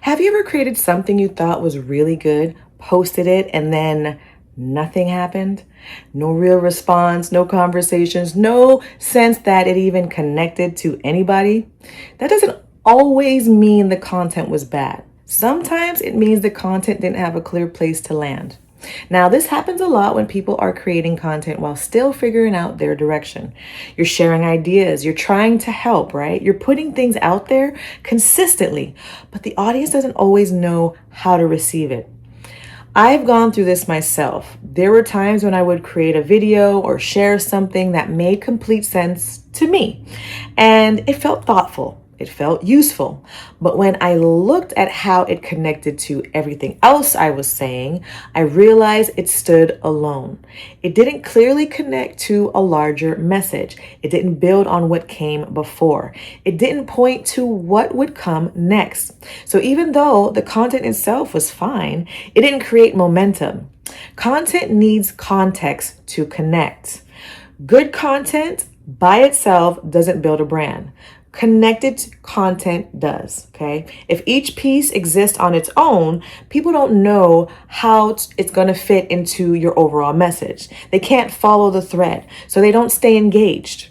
Have you ever created something you thought was really good, posted it, and then nothing happened? No real response, no conversations, no sense that it even connected to anybody? That doesn't always mean the content was bad. Sometimes it means the content didn't have a clear place to land. Now, this happens a lot when people are creating content while still figuring out their direction. You're sharing ideas, you're trying to help, right? You're putting things out there consistently, but the audience doesn't always know how to receive it. I've gone through this myself. There were times when I would create a video or share something that made complete sense to me, and it felt thoughtful. It felt useful. But when I looked at how it connected to everything else I was saying, I realized it stood alone. It didn't clearly connect to a larger message. It didn't build on what came before. It didn't point to what would come next. So even though the content itself was fine, it didn't create momentum. Content needs context to connect. Good content by itself doesn't build a brand. Connected content does, okay? If each piece exists on its own, people don't know how it's going to fit into your overall message. They can't follow the thread, so they don't stay engaged.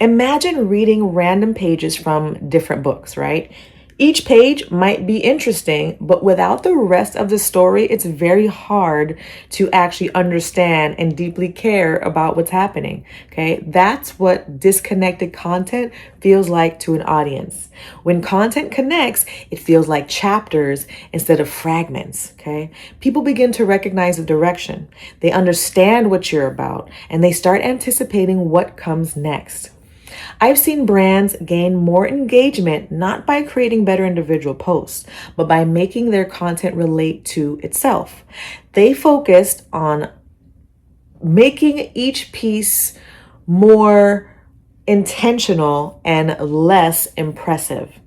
Imagine reading random pages from different books, right? Each page might be interesting, but without the rest of the story, it's very hard to actually understand and deeply care about what's happening. Okay, that's what disconnected content feels like to an audience. When content connects, it feels like chapters instead of fragments. Okay, people begin to recognize the direction, they understand what you're about, and they start anticipating what comes next. I've seen brands gain more engagement not by creating better individual posts, but by making their content relate to itself. They focused on making each piece more intentional and less impressive.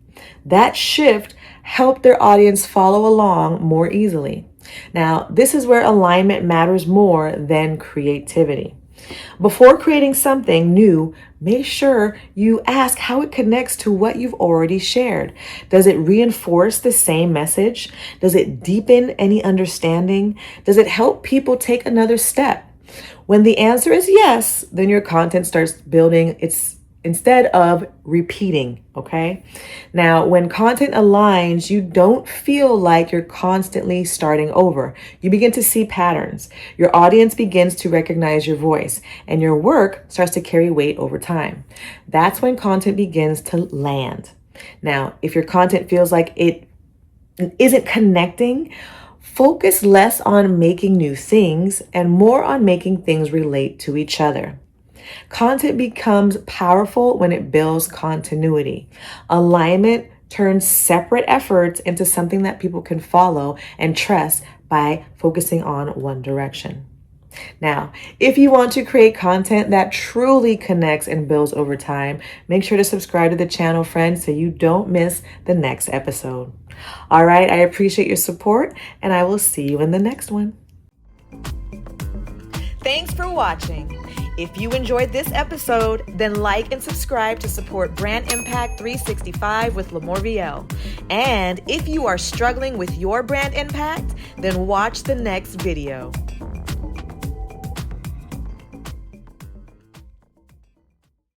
That shift helped their audience follow along more easily. Now, this is where alignment matters more than creativity. Before creating something new, make sure you ask how it connects to what you've already shared. Does it reinforce the same message? Does it deepen any understanding? Does it help people take another step? When the answer is yes, then your content starts building its instead of repeating, okay? Now, when content aligns, you don't feel like you're constantly starting over. You begin to see patterns. Your audience begins to recognize your voice, and your work starts to carry weight over time. That's when content begins to land. Now, if your content feels like it isn't connecting, focus less on making new things and more on making things relate to each other. Content becomes powerful when it builds continuity. Alignment turns separate efforts into something that people can follow and trust by focusing on one direction. Now, if you want to create content that truly connects and builds over time, make sure to subscribe to the channel, friends, so you don't miss the next episode. All right, I appreciate your support, and I will see you in the next one. Thanks for watching. If you enjoyed this episode, then like and subscribe to support Brand Impact 365 with LaMorvielle. And if you are struggling with your brand impact, then watch the next video.